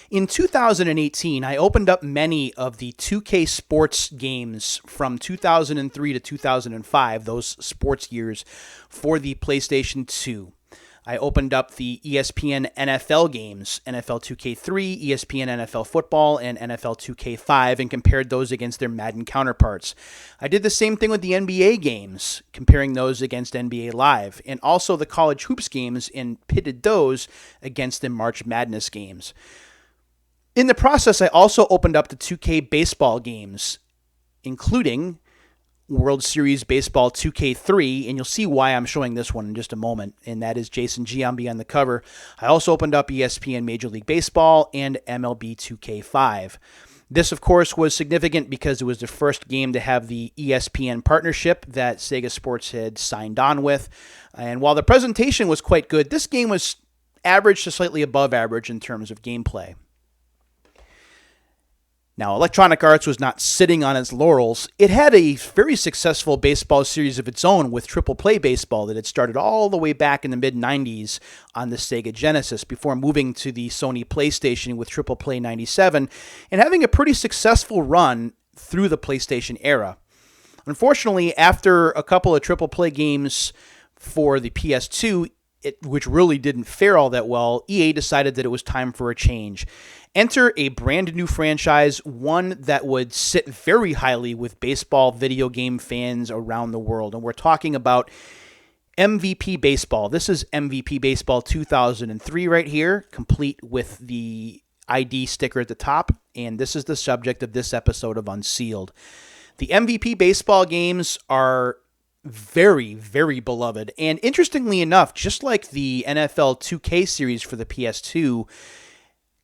In 2018, I opened up many of the 2K sports games from 2003 to 2005, those sports years, for the PlayStation 2. I opened up the ESPN NFL games, NFL 2K3, ESPN NFL Football, and NFL 2K5, and compared those against their Madden counterparts. I did the same thing with the NBA games, comparing those against NBA Live, and also the college hoops games, and pitted those against the March Madness games. In the process, I also opened up the 2K baseball games, including World Series Baseball 2K3, and you'll see why I'm showing this one in just a moment, and that is Jason Giambi on the cover. I also opened up ESPN Major League Baseball and MLB 2K5. This, of course, was significant because it was the first game to have the ESPN partnership that Sega Sports had signed on with, and while the presentation was quite good, this game was average to slightly above average in terms of gameplay. Now, Electronic Arts was not sitting on its laurels. It had a very successful baseball series of its own with Triple Play Baseball that had started all the way back in the mid-90s on the Sega Genesis before moving to the Sony PlayStation with Triple Play 97 and having a pretty successful run through the PlayStation era. Unfortunately, after a couple of Triple Play games for the PS2, which really didn't fare all that well, EA decided that it was time for a change. Enter a brand new franchise, one that would sit very highly with baseball video game fans around the world. And we're talking about MVP Baseball. This is MVP Baseball 2003 right here, complete with the ID sticker at the top. And this is the subject of this episode of Unsealed. The MVP Baseball games are very, very beloved. And interestingly enough, just like the NFL 2K series for the PS2,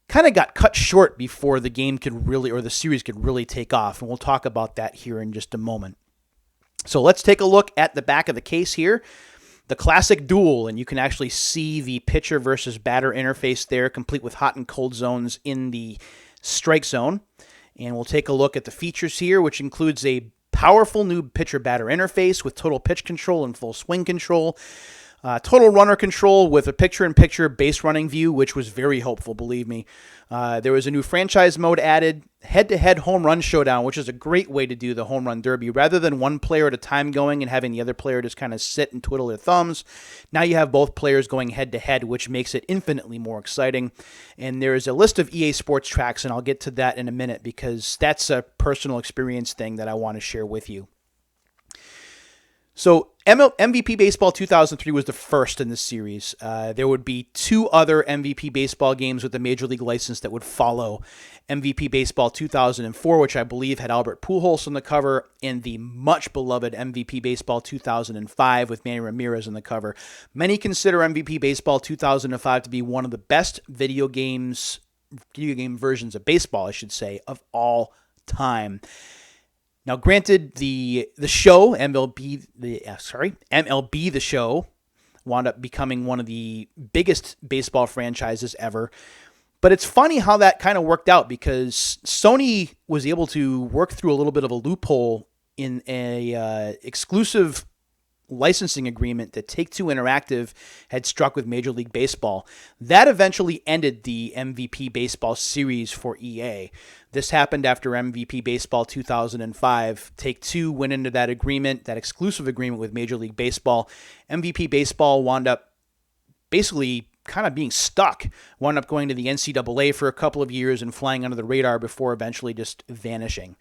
kind of got cut short before the game could really, or the series could really take off. And we'll talk about that here in just a moment. So let's take a look at the back of the case here. The classic duel, and you can actually see the pitcher versus batter interface there, complete with hot and cold zones in the strike zone. And we'll take a look at the features here, which includes a powerful new pitcher-batter interface with total pitch control and full swing control. Total runner control with a picture-in-picture base running view, which was very helpful, believe me. There was a new franchise mode added, head-to-head home run showdown, which is a great way to do the home run derby. Rather than one player at a time going and having the other player just kind of sit and twiddle their thumbs, now you have both players going head-to-head, which makes it infinitely more exciting. And there is a list of EA Sports tracks, and I'll get to that in a minute because that's a personal experience thing that I want to share with you. So MVP Baseball 2003 was the first in the series. There would be two other MVP Baseball games with the Major League license that would follow. MVP Baseball 2004, which I believe had Albert Pujols on the cover, and the much beloved MVP Baseball 2005 with Manny Ramirez on the cover. Many consider MVP Baseball 2005 to be one of the best video game versions of baseball, I should say, of all time. Now, granted, the show, MLB The Show, wound up becoming one of the biggest baseball franchises ever. But it's funny how that kind of worked out because Sony was able to work through a little bit of a loophole in a exclusive licensing agreement that Take-Two Interactive had struck with Major League Baseball. That eventually ended the MVP Baseball series for EA. This happened after MVP Baseball 2005. Take-Two went into that agreement, that exclusive agreement with Major League Baseball. MVP Baseball wound up basically kind of being stuck, wound up going to the NCAA for a couple of years and flying under the radar before eventually just vanishing.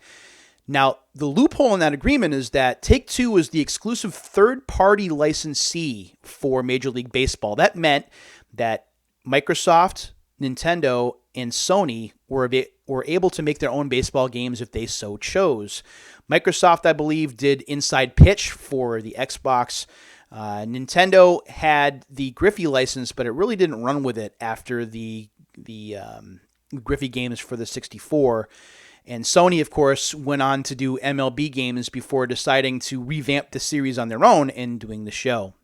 Now, the loophole in that agreement is that Take-Two was the exclusive third-party licensee for Major League Baseball. That meant that Microsoft, Nintendo, and Sony were able to make their own baseball games if they so chose. Microsoft, I believe, did Inside Pitch for the Xbox. Nintendo had the Griffey license, but it really didn't run with it after the Griffey games for the 64. And Sony, of course, went on to do MLB games before deciding to revamp the series on their own and doing the show.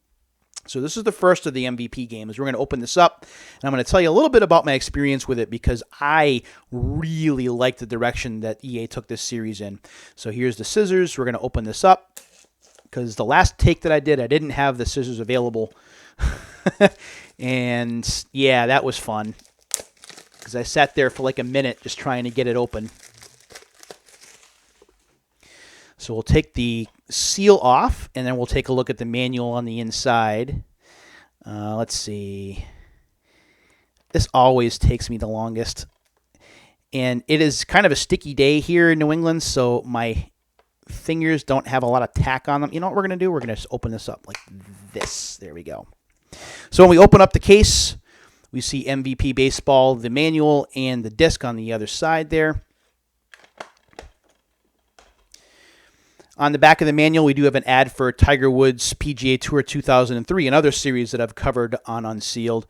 So this is the first of the MVP games. We're going to open this up, and I'm going to tell you a little bit about my experience with it because I really like the direction that EA took this series in. So here's the scissors. We're going to open this up because the last take that I didn't have the scissors available. And yeah, that was fun. because I sat there for like a minute just trying to get it open. So we'll take the seal off, and then we'll take a look at the manual on the inside. Let's see. This always takes me the longest. And it is kind of a sticky day here in New England, so my fingers don't have a lot of tack on them. You know what we're going to do? We're going to just open this up like this. There we go. So when we open up the case, we see MVP Baseball, the manual, and the disc on the other side there. On the back of the manual, we do have an ad for Tiger Woods PGA Tour 2003, another series that I've covered on Unsealed.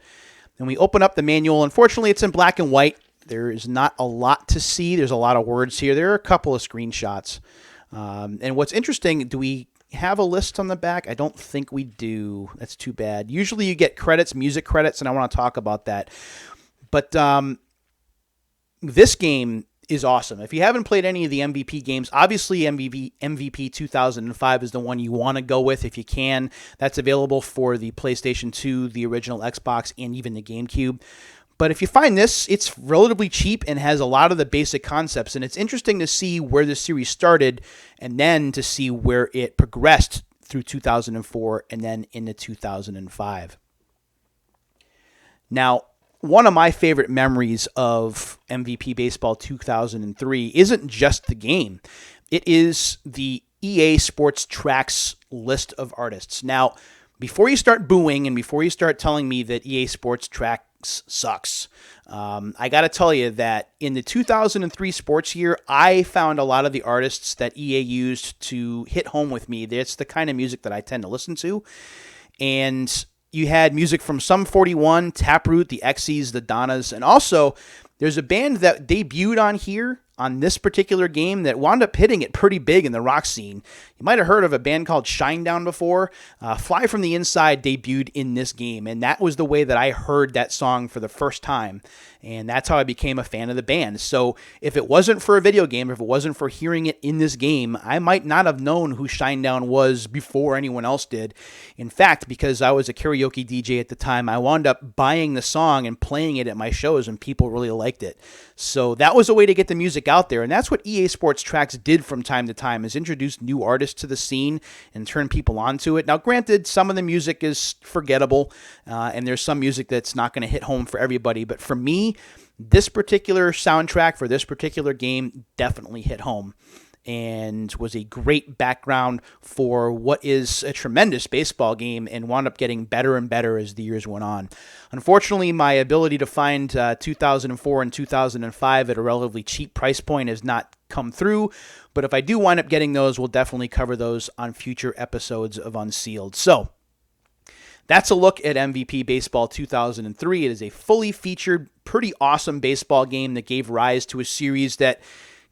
And we open up the manual. Unfortunately, it's in black and white. There is not a lot to see. There's a lot of words here. There are a couple of screenshots. And what's interesting, do we have a list on the back? I don't think we do. That's too bad. Usually you get credits, music credits, and I want to talk about that. But this game is awesome. If you haven't played any of the MVP games, obviously MVP 2005 is the one you want to go with if you can. That's available for the PlayStation 2, the original Xbox, and even the GameCube. But if you find this, it's relatively cheap and has a lot of the basic concepts. And it's interesting to see where the series started and then to see where it progressed through 2004 and then into 2005. Now, one of my favorite memories of MVP Baseball 2003 isn't just the game. It is the EA Sports Tracks list of artists. Now, before you start booing and before you start telling me that EA Sports Tracks sucks, I got to tell you that in the 2003 sports year, I found a lot of the artists that EA used to hit home with me. That's the kind of music that I tend to listen to. And you had music from Sum 41, Taproot, the Xyz, the Donnas, and also there's a band that debuted on here on this particular game that wound up hitting it pretty big in the rock scene. You might have heard of a band called Shinedown before. Fly From the Inside debuted in this game, and that was the way that I heard that song for the first time, and that's how I became a fan of the band. So if it wasn't for a video game, if it wasn't for hearing it in this game, I might not have known who Shinedown was before anyone else did. In fact, because I was a karaoke DJ at the time, I wound up buying the song and playing it at my shows, and people really liked it. So that was a way to get the music out there, and that's what EA Sports Tracks did from time to time, is introduce new artists to the scene and turn people onto it. Now, granted, some of the music is forgettable, and there's some music that's not going to hit home for everybody, but for me, this particular soundtrack for this particular game definitely hit home and was a great background for what is a tremendous baseball game and wound up getting better and better as the years went on. Unfortunately, my ability to find 2004 and 2005 at a relatively cheap price point has not come through, but if I do wind up getting those, we'll definitely cover those on future episodes of Unsealed. So that's a look at MVP Baseball 2003. It is a fully featured, pretty awesome baseball game that gave rise to a series that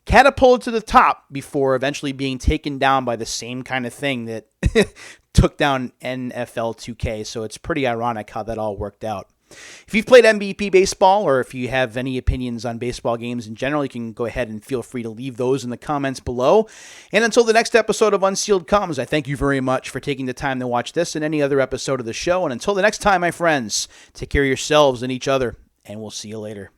catapulted to the top before eventually being taken down by the same kind of thing that took down NFL 2K. So it's pretty ironic how that all worked out. If you've played MVP Baseball, or if you have any opinions on baseball games in general, you can go ahead and feel free to leave those in the comments below. And until the next episode of Unsealed comes, I thank you very much for taking the time to watch this and any other episode of the show. And until the next time, my friends, take care of yourselves and each other, and we'll see you later.